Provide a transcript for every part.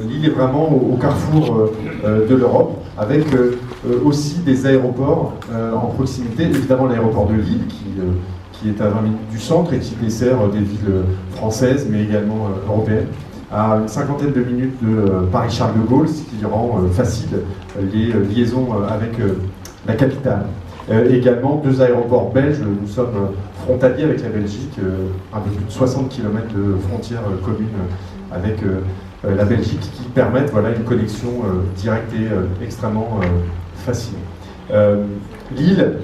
L'île est vraiment au carrefour de l'Europe, avec aussi des aéroports en proximité. Évidemment l'aéroport de Lille, qui est à 20 minutes du centre et qui dessert des villes françaises, mais également européennes, à une cinquantaine de minutes de Paris-Charles de Gaulle, ce qui rend facile les liaisons avec la capitale. Également, deux aéroports belges, nous sommes frontaliers avec la Belgique, un peu plus de 60 km de frontières communes avec la Belgique, qui permettent une connexion directe et extrêmement facile. L'île,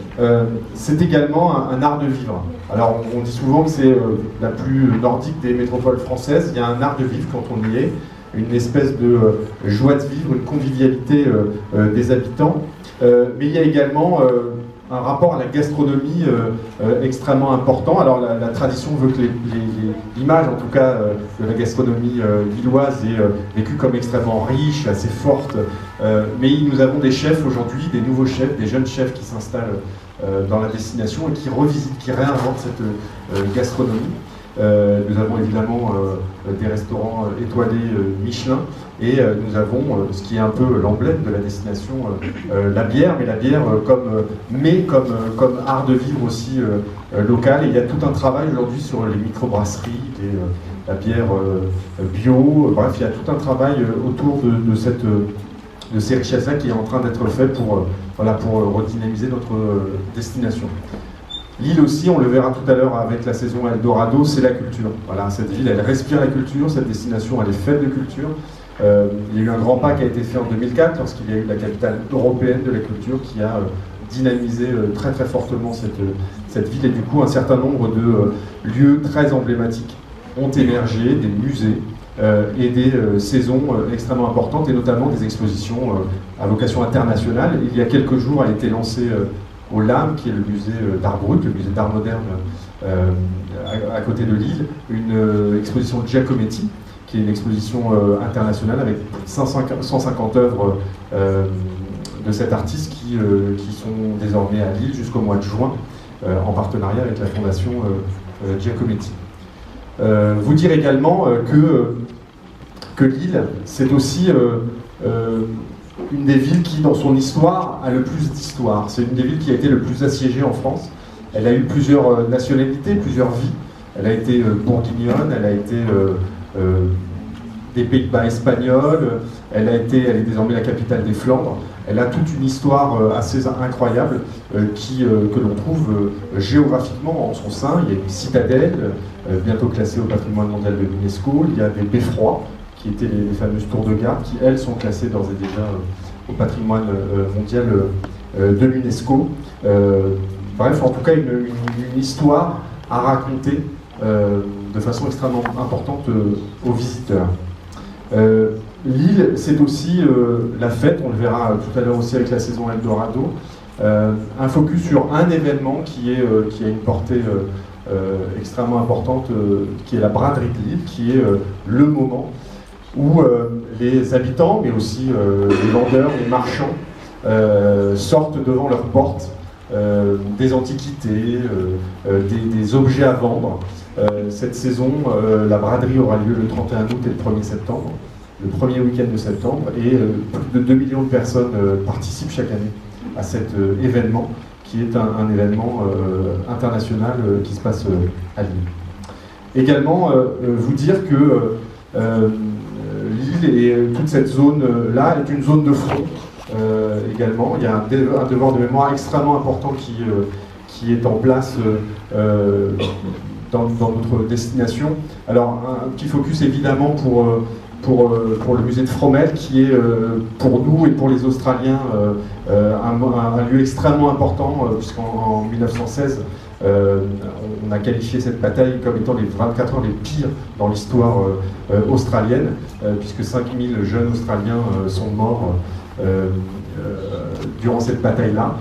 c'est également un art de vivre. Alors on dit souvent que c'est la plus nordique des métropoles françaises. Il y a un art de vivre quand on y est, une espèce de joie de vivre, une convivialité des habitants. Mais il y a également un rapport à la gastronomie extrêmement important. Alors la tradition veut que l'image, en tout cas, de la gastronomie lilloise est vécue comme extrêmement riche, assez forte. Mais nous avons des chefs aujourd'hui, des nouveaux chefs, des jeunes chefs qui s'installent dans la destination et qui revisitent, qui réinventent cette gastronomie. Nous avons évidemment des restaurants étoilés Michelin et nous avons ce qui est un peu l'emblème de la destination, la bière, mais la bière comme art de vivre aussi local. Et il y a tout un travail aujourd'hui sur les microbrasseries, la bière bio, bref, il y a tout un travail autour de ces richesses-là qui est en train d'être fait pour redynamiser notre destination. L'île aussi, on le verra tout à l'heure avec la saison Eldorado, c'est la culture. Voilà, cette ville, elle respire la culture, cette destination, elle est faite de culture. Il y a eu un grand pas qui a été fait en 2004, lorsqu'il y a eu la capitale européenne de la culture qui a dynamisé très très fortement cette ville. Et du coup, un certain nombre de lieux très emblématiques ont émergé, des musées et des saisons extrêmement importantes, et notamment des expositions à vocation internationale. Il y a quelques jours a été lancé au LAM, qui est le musée d'art brut, le musée d'art moderne à côté de Lille, une exposition de Giacometti, qui est une exposition internationale avec 150 œuvres de cet artiste qui sont désormais à Lille jusqu'au mois de juin, en partenariat avec la fondation Giacometti. Vous dire également que Lille, c'est aussi une des villes qui, dans son histoire, a le plus d'histoire. C'est une des villes qui a été le plus assiégée en France. Elle a eu plusieurs nationalités, plusieurs vies. Elle a été bourguignonne, elle a été des Pays-Bas espagnols, elle est désormais la capitale des Flandres. Elle a toute une histoire assez incroyable que l'on trouve géographiquement en son sein. Il y a une citadelle, bientôt classée au patrimoine mondial de l'UNESCO. Il y a des beffrois, qui étaient les fameuses tours de garde, qui elles sont classées d'ores et déjà au patrimoine mondial de l'UNESCO. Bref, en tout cas, une histoire à raconter de façon extrêmement importante aux visiteurs. L'île, c'est aussi la fête, on le verra tout à l'heure aussi avec la saison Eldorado, un focus sur un événement qui a une portée extrêmement importante, qui est la braderie de Lille, qui est le moment où les habitants, mais aussi les vendeurs, les marchands, sortent devant leurs portes des antiquités, des objets à vendre. Cette saison, la braderie aura lieu le 31 août et le 1er septembre, le premier week-end de septembre, et plus de 2 millions de personnes participent chaque année à cet événement, qui est un événement international qui se passe à Lille. Également, vous dire que Lille et toute cette zone-là est une zone de front également. Il y a un devoir de mémoire extrêmement important qui est en place dans notre destination. Alors, un petit focus évidemment pour le musée de Fromelles, qui est pour nous et pour les Australiens un lieu extrêmement important, puisqu'en 1916, on a qualifié cette bataille comme étant les 24 heures les pires dans l'histoire australienne, puisque 5000 jeunes Australiens sont morts durant cette bataille-là.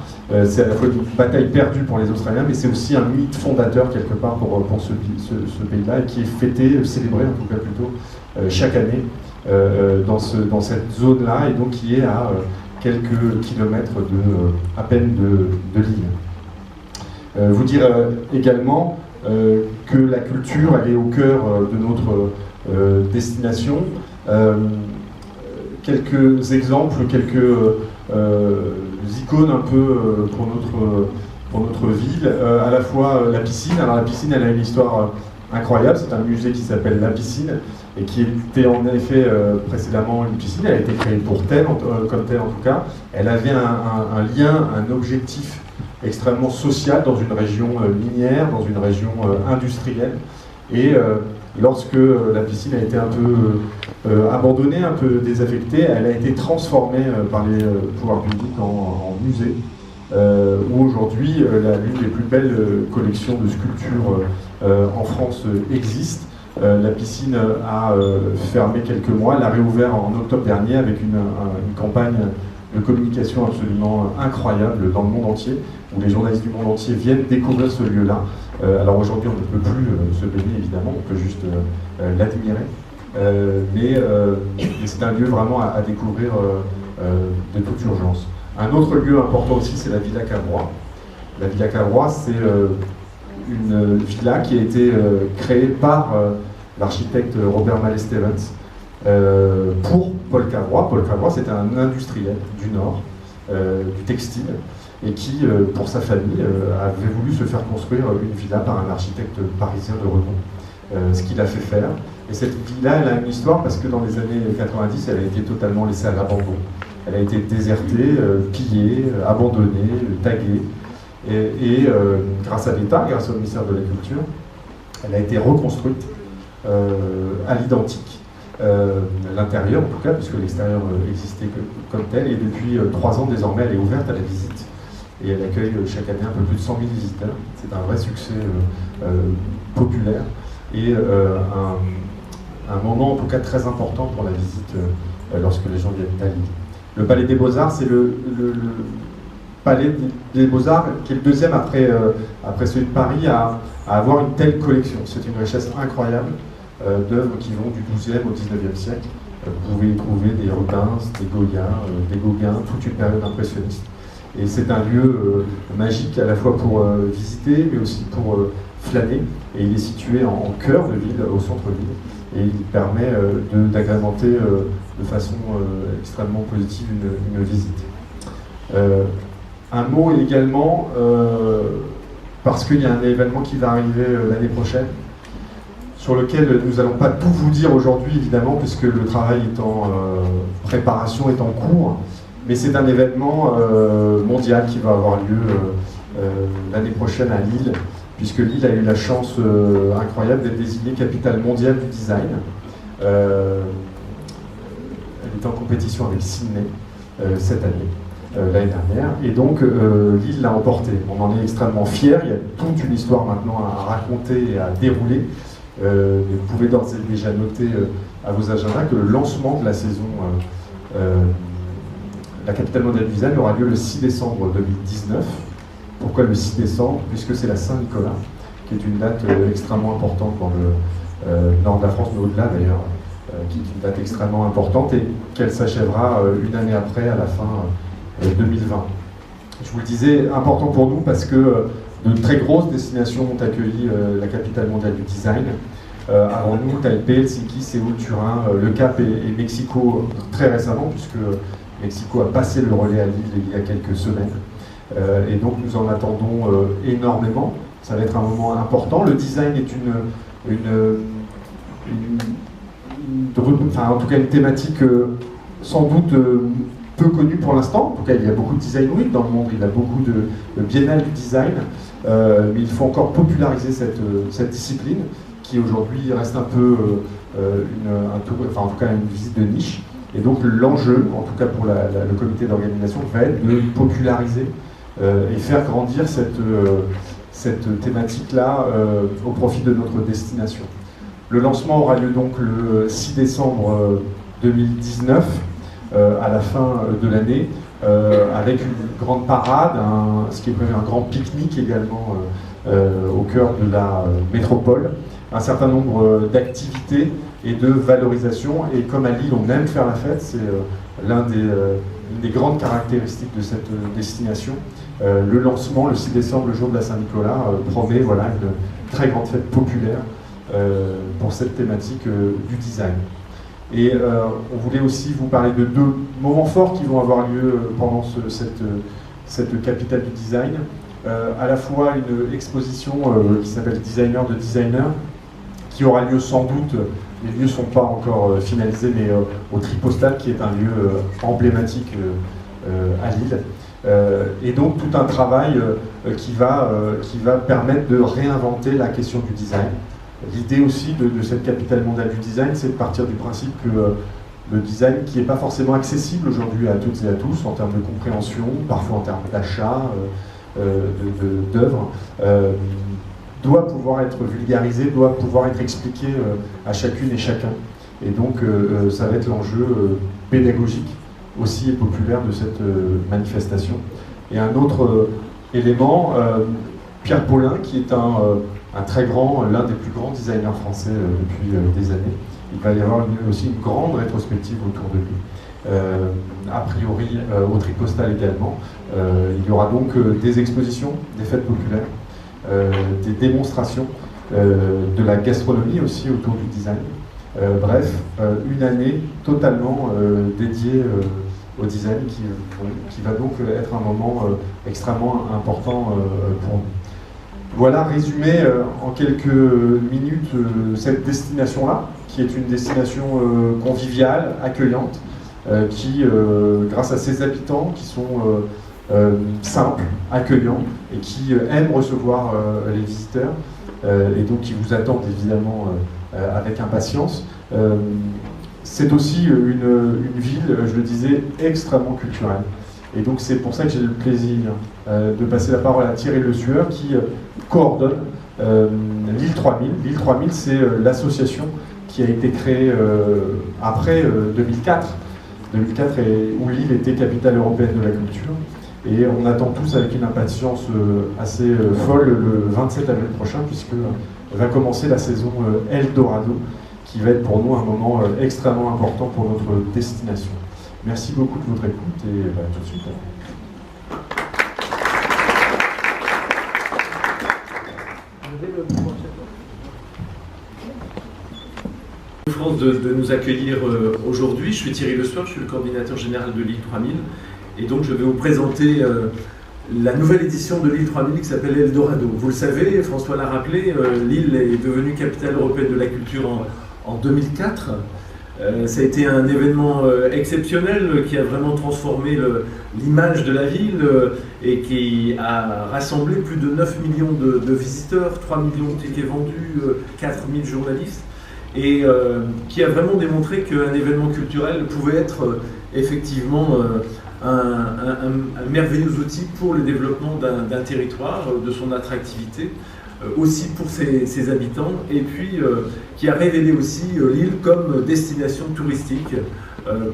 C'est à la fois une bataille perdue pour les Australiens, mais c'est aussi un mythe fondateur quelque part pour ce pays-là, et qui est fêté, célébré en tout cas plutôt, chaque année dans cette zone-là, et donc qui est à quelques kilomètres à peine de Lille. Vous dire également que la culture, elle est au cœur de notre destination. Quelques exemples, quelques icônes un peu pour notre ville. À la fois la piscine. Alors la piscine, elle a une histoire incroyable. C'est un musée qui s'appelle La Piscine et qui était en effet précédemment une piscine. Elle a été créée pour telle, comme telle en tout cas. Elle avait un lien, un objectif extrêmement social dans une région minière, dans une région industrielle. Et lorsque la piscine a été un peu abandonnée, un peu désaffectée, elle a été transformée par les pouvoirs publics en musée, où aujourd'hui l'une des plus belles collections de sculptures en France existe. La piscine a fermé quelques mois, elle a réouvert en octobre dernier avec une campagne de communication absolument incroyable dans le monde entier, où les journalistes du monde entier viennent découvrir ce lieu-là. Alors aujourd'hui, on ne peut plus se baigner, évidemment, on peut juste l'admirer. Mais c'est un lieu vraiment à découvrir de toute urgence. Un autre lieu important aussi, c'est la Villa Cavrois. La Villa Cavrois, c'est une villa qui a été créée par l'architecte Robert Mallet-Stevens pour Paul Cavrois. Paul Cavrois, c'était un industriel du Nord, du textile, et qui, pour sa famille, avait voulu se faire construire une villa par un architecte parisien de renom, ce qu'il a fait faire. Et cette villa, elle a une histoire parce que dans les années 90, elle a été totalement laissée à l'abandon. Elle a été désertée, pillée, abandonnée, taguée. Et grâce à l'État, grâce au ministère de la Culture, elle a été reconstruite à l'identique. L'intérieur en tout cas, puisque l'extérieur existait comme tel. Et depuis 3 ans, désormais, elle est ouverte à la visite. Et elle accueille chaque année un peu plus de 100 000 visiteurs. C'est un vrai succès populaire et un moment en tout cas très important pour la visite lorsque les gens viennent à Lille. Le Palais des Beaux-Arts, c'est le Palais des Beaux-Arts qui est le deuxième après celui de Paris à avoir une telle collection. C'est une richesse incroyable d'œuvres qui vont du XIIe au XIXe siècle. Vous pouvez y trouver des Rubens, des Goya, des Gauguin, toute une période impressionniste. Et c'est un lieu magique à la fois pour visiter, mais aussi pour flâner. Et il est situé en cœur de ville, au centre-ville. Et il permet d'agrémenter de façon extrêmement positive une visite. Un mot également, parce qu'il y a un événement qui va arriver l'année prochaine, sur lequel nous n'allons pas tout vous dire aujourd'hui, évidemment, puisque le travail est en préparation, est en cours. Mais c'est un événement mondial qui va avoir lieu l'année prochaine à Lille, puisque Lille a eu la chance incroyable d'être désignée capitale mondiale du design. Elle est en compétition avec Sydney cette année, l'année dernière, et donc Lille l'a emporté. On en est extrêmement fiers, il y a toute une histoire maintenant à raconter et à dérouler. Vous pouvez d'ores et déjà noter à vos agendas que le lancement de la saison la capitale mondiale du design aura lieu le 6 décembre 2019. Pourquoi le 6 décembre? Puisque c'est la Saint-Nicolas, qui est une date extrêmement importante dans le nord de la France, mais au-delà d'ailleurs, qui est une date extrêmement importante et qu'elle s'achèvera une année après, à la fin 2020. Je vous le disais, important pour nous parce que de très grosses destinations ont accueilli la capitale mondiale du design. Avant nous, Taipei, Helsinki, Séoul, Turin, Le Cap et Mexico très récemment, puisque Mexico a passé le relais à Lille il y a quelques semaines. Et donc nous en attendons énormément. Ça va être un moment important. Le design est en tout cas une thématique sans doute peu connue pour l'instant. En tout cas, il y a beaucoup de design week dans le monde, il y a beaucoup de biennales du design, mais il faut encore populariser cette discipline qui aujourd'hui reste un peu en tout cas une visite de niche. Et donc l'enjeu, en tout cas pour le comité d'organisation, va être de populariser et faire grandir cette thématique-là au profit de notre destination. Le lancement aura lieu donc le 6 décembre 2019, à la fin de l'année, avec une grande parade, ce qui est prévu, un grand pique-nique également au cœur de la métropole, un certain nombre d'activités et de valorisation. Et comme à Lille, on aime faire la fête, c'est une des grandes caractéristiques de cette destination. Le lancement, le 6 décembre, le jour de la Saint-Nicolas, promet une très grande fête populaire pour cette thématique du design. Et on voulait aussi vous parler de 2 moments forts qui vont avoir lieu pendant cette capitale du design. À la fois une exposition qui s'appelle Designer de Designer, qui aura lieu sans doute, les lieux ne sont pas encore finalisés, mais au Tripostal, qui est un lieu emblématique à Lille. Et donc tout un travail qui va permettre de réinventer la question du design. L'idée aussi de cette capitale mondiale du design, c'est de partir du principe que le design, qui n'est pas forcément accessible aujourd'hui à toutes et à tous, en termes de compréhension, parfois en termes d'achat, d'œuvres, doit pouvoir être vulgarisé, doit pouvoir être expliqué à chacune et chacun. Et donc ça va être l'enjeu pédagogique aussi et populaire de cette manifestation. Et un autre élément, Pierre Paulin, qui est un très grand, l'un des plus grands designers français depuis des années. Il va y avoir aussi une grande rétrospective autour de lui. A priori au Tripostal également. Il y aura donc des expositions, des fêtes populaires, des démonstrations, de la gastronomie aussi autour du design. Bref, une année totalement dédiée au design qui va donc être un moment extrêmement important pour nous. Voilà, résumé en quelques minutes cette destination-là, qui est une destination conviviale, accueillante, qui, grâce à ses habitants qui sont simples, accueillants et qui aiment recevoir les visiteurs et donc qui vous attendent évidemment avec impatience. C'est aussi une ville, je le disais, extrêmement culturelle. Et donc c'est pour ça que j'ai le plaisir de passer la parole à Thierry Le Sueur qui coordonne l'île 3000. L'île 3000, c'est l'association qui a été créée après 2004, où l'île était capitale européenne de la culture. Et on attend tous avec une impatience assez folle le 27 avril prochain, puisque va commencer la saison Eldorado, qui va être pour nous un moment extrêmement important pour notre destination. Merci beaucoup de votre écoute et tout de suite. France de nous accueillir aujourd'hui. Je suis Thierry Le Sueur, je suis le coordinateur général de l'île 3000 et donc je vais vous présenter la nouvelle édition de l'île 3000 qui s'appelle Eldorado. Vous le savez, François l'a rappelé, l'île est devenue capitale européenne de la culture en 2004. Ça a été un événement exceptionnel qui a vraiment transformé l'image de la ville et qui a rassemblé plus de 9 millions de visiteurs, 3 millions de tickets vendus, 4000 journalistes et qui a vraiment démontré qu'un événement culturel pouvait être effectivement un merveilleux outil pour le développement d'un territoire, de son attractivité, aussi pour ses habitants, et puis qui a révélé aussi l'île comme destination touristique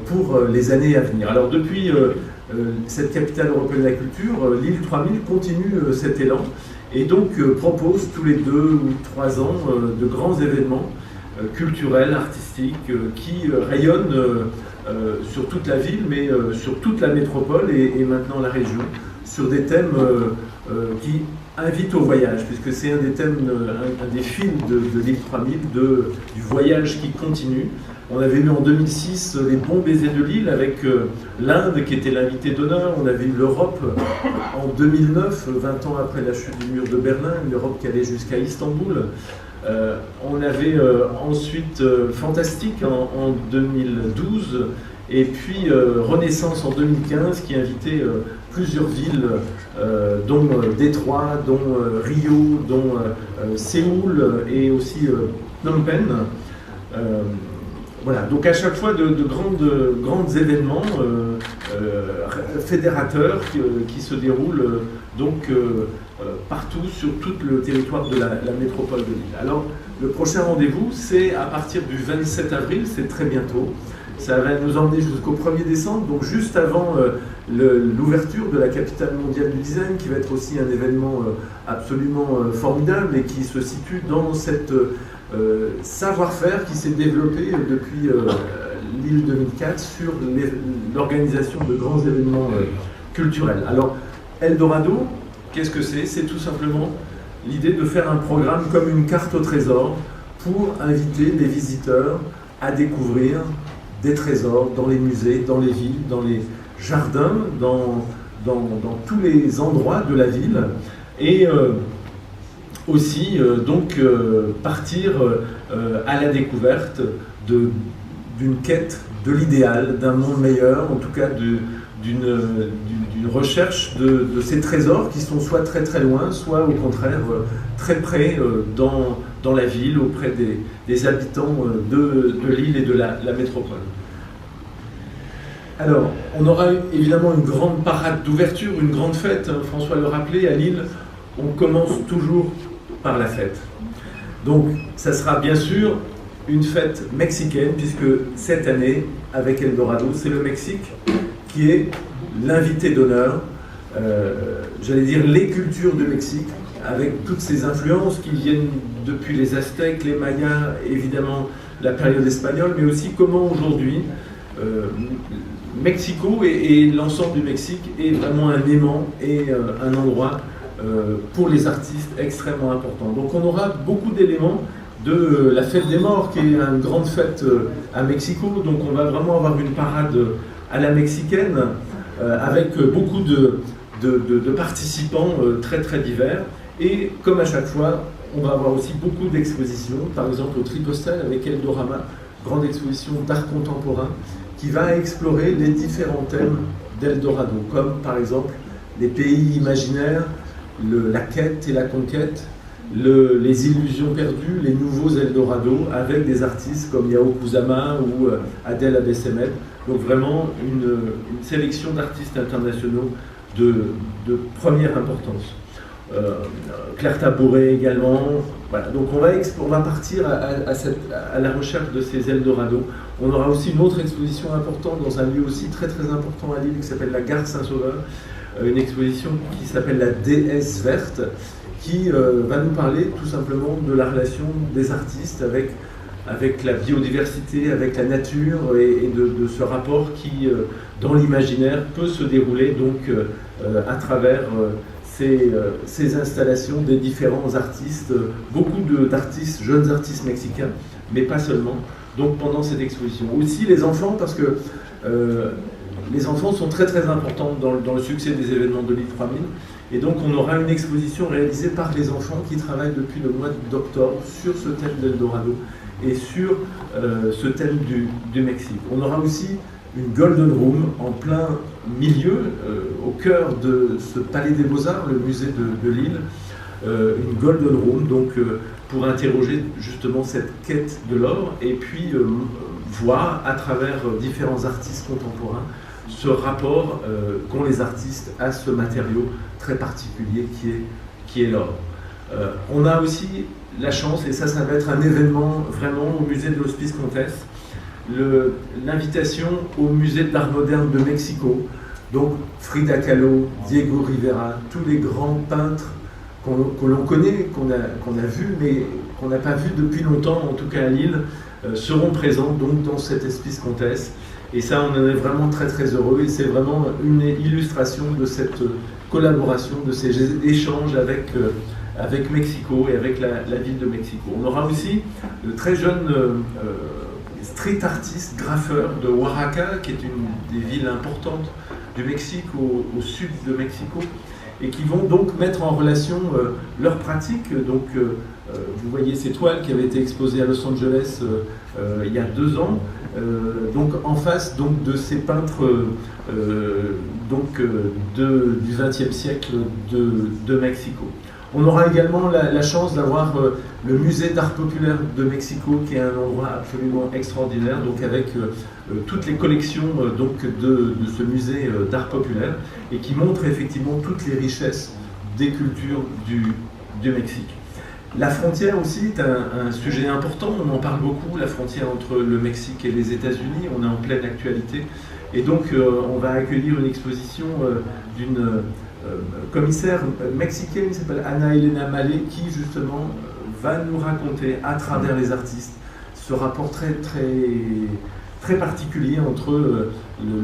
pour les années à venir. Alors depuis cette capitale européenne de la culture, l'île 3000 continue cet élan et donc propose tous les 2 ou 3 ans de grands événements culturels, artistiques, qui rayonnent sur toute la ville, mais sur toute la métropole et maintenant la région, sur des thèmes qui invitent au voyage, puisque c'est un des thèmes, un des fils de l'île 3000, du voyage qui continue. On avait eu en 2006 les bons baisers de l'île avec l'Inde qui était l'invité d'honneur, on avait eu l'Europe en 2009, 20 ans après la chute du mur de Berlin, l'Europe qui allait jusqu'à Istanbul. On avait ensuite Fantastique en 2012 et puis Renaissance en 2015 qui invitait plusieurs villes dont Détroit, dont Rio, dont Séoul et aussi Phnom Penh. Voilà, donc à chaque fois de grands événements fédérateurs qui se déroulent donc partout sur tout le territoire de la métropole de Lille. Alors le prochain rendez-vous c'est à partir du 27 avril, c'est très bientôt. Ça va nous emmener jusqu'au 1er décembre, donc juste avant l'ouverture de la capitale mondiale du design, qui va être aussi un événement absolument formidable et qui se situe dans cette savoir-faire qui s'est développé depuis l'île 2004 sur l'organisation de grands événements culturels. Alors, Eldorado, qu'est-ce que c'est? C'est tout simplement l'idée de faire un programme comme une carte au trésor pour inviter les visiteurs à découvrir des trésors dans les musées, dans les villes, dans les jardins, dans tous les endroits de la ville, et aussi partir à la découverte d'une quête de l'idéal, d'un monde meilleur, en tout cas d'une recherche de ces trésors qui sont soit très très loin, soit au contraire très près dans la ville, auprès des habitants de l'île et de la métropole. Alors, on aura évidemment une grande parade d'ouverture, une grande fête, hein, François le rappelait, à Lille, on commence toujours par la fête. Donc, ça sera bien sûr une fête mexicaine, puisque cette année, avec Eldorado, c'est le Mexique qui est l'invité d'honneur, j'allais dire les cultures du Mexique, avec toutes ces influences qui viennent depuis les Aztèques, les Mayas, évidemment la période espagnole, mais aussi comment aujourd'hui Mexico et l'ensemble du Mexique est vraiment un aimant et un endroit pour les artistes extrêmement important. Donc on aura beaucoup d'éléments de la fête des morts, qui est une grande fête à Mexico, donc on va vraiment avoir une parade à la mexicaine, avec beaucoup de participants très très divers, et comme à chaque fois, on va avoir aussi beaucoup d'expositions, par exemple au Tripostal avec Eldorama, grande exposition d'art contemporain, qui va explorer les différents thèmes d'Eldorado, comme par exemple les pays imaginaires, la quête et la conquête, les illusions perdues, les nouveaux Eldorado, avec des artistes comme Yao Kusama ou Adel Abessemed. Donc vraiment une sélection d'artistes internationaux de première importance. Claire Tabouret également. Voilà. Donc on va partir à la recherche de ces Eldorado. On aura aussi une autre exposition importante dans un lieu aussi très très important à Lille qui s'appelle la Gare Saint-Sauveur. Une exposition qui s'appelle la Déesse Verte, qui va nous parler tout simplement de la relation des artistes avec la biodiversité, avec la nature, et de ce rapport qui, dans l'imaginaire, peut se dérouler donc à travers ces installations des différents artistes, beaucoup d'artistes, jeunes artistes mexicains, mais pas seulement, donc pendant cette exposition. Aussi les enfants, parce que les enfants sont très très importants dans le succès des événements de l'île 3000, et donc on aura une exposition réalisée par les enfants qui travaillent depuis le mois d'octobre sur ce thème d'Eldorado et sur ce thème du Mexique. On aura aussi une Golden Room en plein milieu, au cœur de ce Palais des Beaux-Arts, le musée de Lille, une Golden Room, donc pour interroger justement cette quête de l'or, et puis voir à travers différents artistes contemporains ce rapport qu'ont les artistes à ce matériau très particulier qui est l'or. On a aussi la chance, et ça va être un événement vraiment au musée de l'Hospice Comtesse, l'invitation au musée de l'art moderne de Mexico, donc Frida Kahlo, Diego Rivera, tous les grands peintres que l'on connaît, qu'on a vus, mais qu'on n'a pas vus depuis longtemps, en tout cas à Lille, seront présents donc dans cet Hospice Comtesse. Et ça, on en est vraiment très très heureux, et c'est vraiment une illustration de cette collaboration, de ces échanges avec Mexico et avec la ville de Mexico. On aura aussi de très jeunes street artistes, graffeurs de Oaxaca, qui est une des villes importantes du Mexique, au sud de Mexico, et qui vont donc mettre en relation leurs pratiques. Donc, vous voyez ces toiles qui avaient été exposées à Los Angeles il y a 2 ans, donc en face donc, de ces peintres du XXe siècle de Mexico. On aura également la chance d'avoir le musée d'art populaire de Mexico, qui est un endroit absolument extraordinaire, donc avec toutes les collections de ce musée d'art populaire, et qui montre effectivement toutes les richesses des cultures du Mexique. La frontière aussi est un sujet important, on en parle beaucoup, la frontière entre le Mexique et les États-Unis, on est en pleine actualité, et donc on va accueillir une exposition d'une commissaire mexicaine qui s'appelle Ana Elena Malé, qui justement va nous raconter à travers les artistes ce rapport très, très, très particulier entre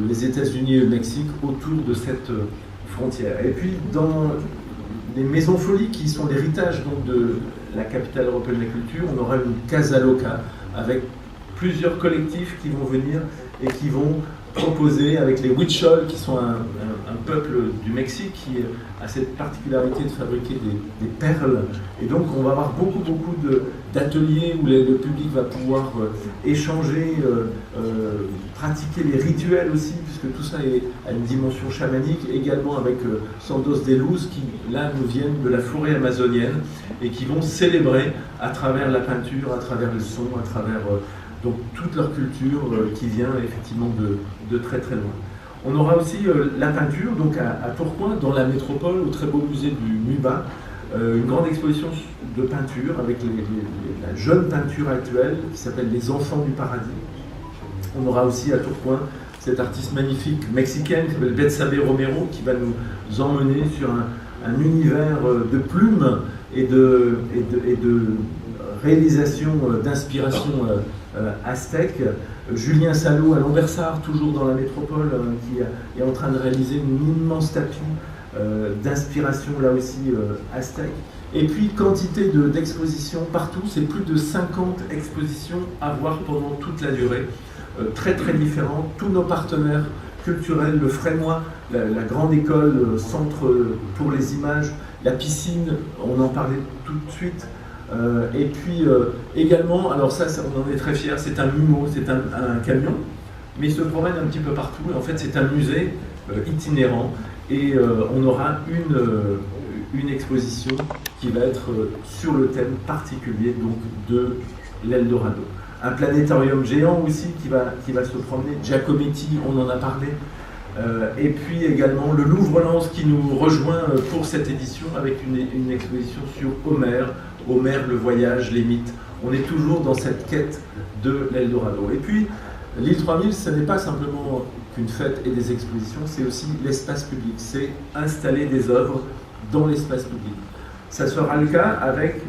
les États-Unis et le Mexique autour de cette frontière. Et puis dans les maisons folies qui sont l'héritage de la capitale européenne de la culture, on aura une Casa Loca avec plusieurs collectifs qui vont venir et qui vont proposer avec les Huichol, qui sont un peuple du Mexique qui a cette particularité de fabriquer des perles. Et donc on va avoir beaucoup d'ateliers où le public va pouvoir échanger, pratiquer les rituels aussi, puisque tout ça a une dimension chamanique, également avec Santos de Luz, qui là nous viennent de la forêt amazonienne et qui vont célébrer à travers la peinture, à travers le son, à travers donc toute leur culture qui vient effectivement de très très loin. On aura aussi la peinture, donc à Tourcoing, dans la métropole, au très beau musée du MUBA, une grande exposition de peinture avec la jeune peinture actuelle qui s'appelle Les Enfants du Paradis. On aura aussi à Tourcoing cette artiste magnifique mexicaine qui s'appelle Betsabe Romero, qui va nous emmener sur un univers de plumes et de réalisation, d'inspiration aztèque. Julien Salot à Lambersart, toujours dans la métropole, qui est en train de réaliser une immense tapis d'inspiration là aussi aztèque. Et puis quantité d'expositions partout, c'est plus de 50 expositions à voir pendant toute la durée, très très différentes. Tous nos partenaires culturels, le Frénois, la grande école, centre pour les images, la piscine, on en parlait tout de suite. Et puis également, alors ça on en est très fiers, c'est un MUMO, c'est un camion, mais il se promène un petit peu partout. En fait, c'est un musée itinérant et on aura une exposition qui va être sur le thème particulier donc de l'Eldorado. Un planétarium géant aussi qui va se promener, Giacometti, on en a parlé. Et puis également le Louvre-Lens qui nous rejoint pour cette édition avec une exposition sur Homère, le voyage, les mythes. On est toujours dans cette quête de l'Eldorado. Et puis l'île 3000, ce n'est pas simplement qu'une fête et des expositions, c'est aussi l'espace public. C'est installer des œuvres dans l'espace public. Ça sera le cas avec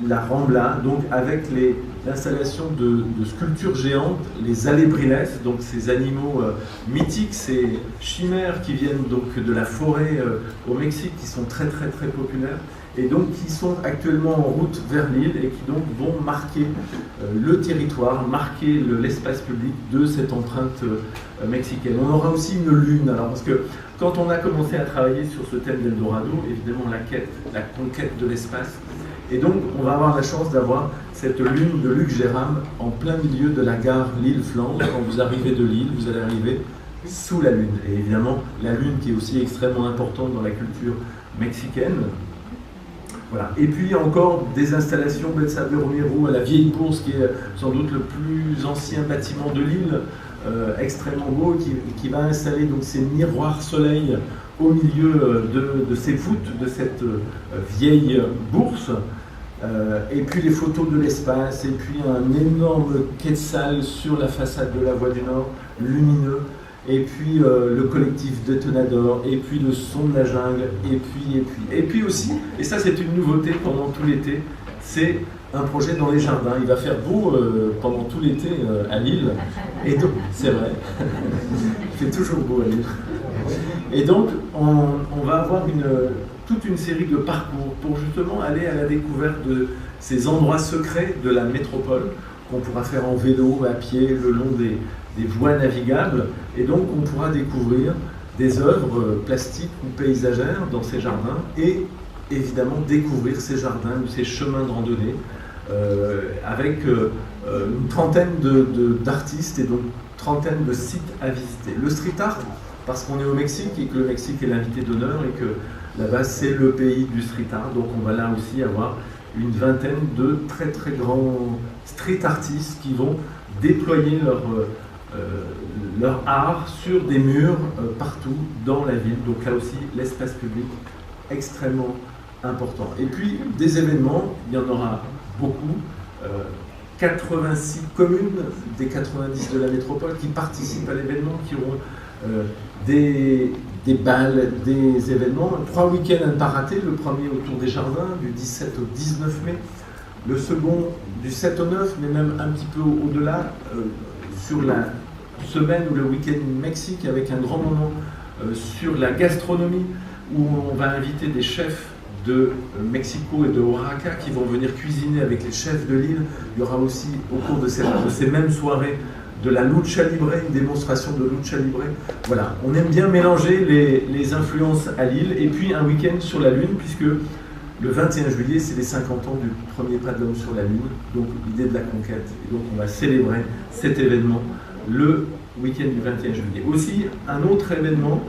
la Rambla, donc avec l'installation de sculptures géantes, les alebriles, donc ces animaux mythiques, ces chimères qui viennent donc de la forêt au Mexique, qui sont très très très populaires, et donc qui sont actuellement en route vers l'île et qui donc vont marquer le territoire, marquer l'espace public de cette empreinte mexicaine. On aura aussi une lune, alors parce que quand on a commencé à travailler sur ce thème d'Eldorado, évidemment la conquête de l'espace, et donc on va avoir la chance d'avoir cette lune de Luc Gérard en plein milieu de la gare Lille-Flandre. Quand vous arrivez de Lille, vous allez arriver sous la lune. Et évidemment, la lune qui est aussi extrêmement importante dans la culture mexicaine. Voilà. Et puis encore des installations, Betsabe Romero à la Vieille Bourse, qui est sans doute le plus ancien bâtiment de l'île, extrêmement beau, qui va installer donc ces miroirs soleil au milieu de ces voûtes de cette vieille bourse. Et puis les photos de l'espace, et puis un énorme quetzal sur la façade de la Voie du Nord, lumineux, et puis le collectif Détonador, et puis le son de la jungle, et puis aussi, et ça c'est une nouveauté pendant tout l'été, c'est un projet dans les jardins. Il va faire beau pendant tout l'été à Lille, et donc, c'est vrai, il fait toujours beau à Lille. Et donc on va avoir toute une série de parcours pour justement aller à la découverte de ces endroits secrets de la métropole qu'on pourra faire en vélo, à pied, le long des voies navigables. Et donc on pourra découvrir des œuvres plastiques ou paysagères dans ces jardins et évidemment découvrir ces jardins ou ces chemins de randonnée avec une trentaine d'artistes et donc une trentaine de sites à visiter. Le street art, parce qu'on est au Mexique et que le Mexique est l'invité d'honneur et que là-bas c'est le pays du street art, donc on va là aussi avoir une vingtaine de très très grands street artistes qui vont déployer leur art sur des murs partout dans la ville. Donc là aussi l'espace public extrêmement important. Et puis des événements, il y en aura beaucoup. 86 communes des 90 de la métropole qui participent à l'événement, qui auront des balles, des événements. 3 week-ends à ne pas rater, le premier autour des jardins, du 17 au 19 mai, le second du 7 au 9, mais même un petit peu au-delà, sur la semaine ou le week-end Mexique, avec un grand moment sur la gastronomie, où on va inviter des chefs de Mexico et de Oaxaca qui vont venir cuisiner avec les chefs de l'île. Il y aura aussi, au cours de ces mêmes soirées, de la lucha libre, une démonstration de lucha libre. Voilà, on aime bien mélanger les influences à Lille, et puis un week-end sur la Lune, puisque le 21 juillet, c'est les 50 ans du premier pas de l'homme sur la Lune, donc l'idée de la conquête. Et donc on va célébrer cet événement le week-end du 21 juillet. Aussi, un autre événement,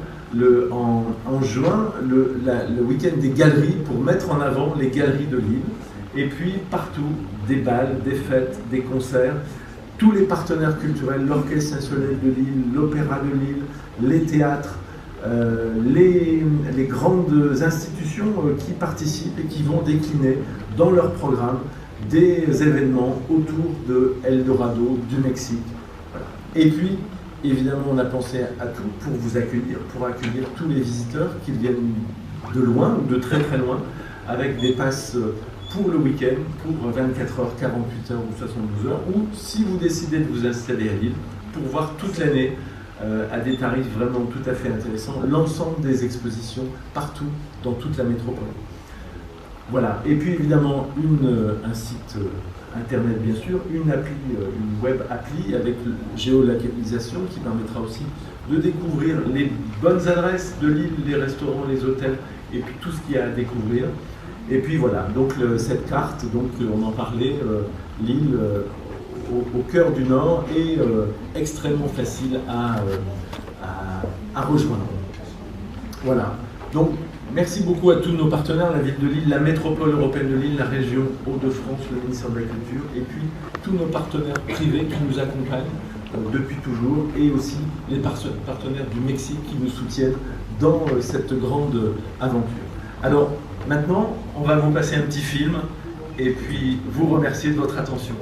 en juin, le week-end des galeries, pour mettre en avant les galeries de Lille. Et puis partout, des balles, des fêtes, des concerts, tous les partenaires culturels, l'Orchestre national de Lille, l'Opéra de Lille, les théâtres, les grandes institutions qui participent et qui vont décliner dans leur programme des événements autour de Eldorado, du Mexique. Voilà. Et puis, évidemment, on a pensé à tout pour vous accueillir, pour accueillir tous les visiteurs qui viennent de loin ou de très très loin, avec des passes pour le week-end, pour 24 heures, 48 heures ou 72 heures, ou si vous décidez de vous installer à Lille, pour voir toute l'année à des tarifs vraiment tout à fait intéressants, l'ensemble des expositions partout dans toute la métropole. Voilà, et puis évidemment un site internet bien sûr, une appli, une web appli avec géolocalisation qui permettra aussi de découvrir les bonnes adresses de Lille, les restaurants, les hôtels et puis tout ce qu'il y a à découvrir. Et puis voilà, donc cette carte, donc on en parlait, Lille au cœur du Nord est extrêmement facile à rejoindre. Voilà, donc merci beaucoup à tous nos partenaires, la ville de Lille, la métropole européenne de Lille, la région Hauts-de-France, le ministère de la Culture, et puis tous nos partenaires privés qui nous accompagnent depuis toujours, et aussi les partenaires du Mexique qui nous soutiennent dans cette grande aventure. Alors maintenant, on va vous passer un petit film, et puis vous remercier de votre attention.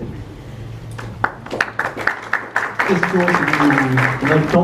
Question, on a le temps.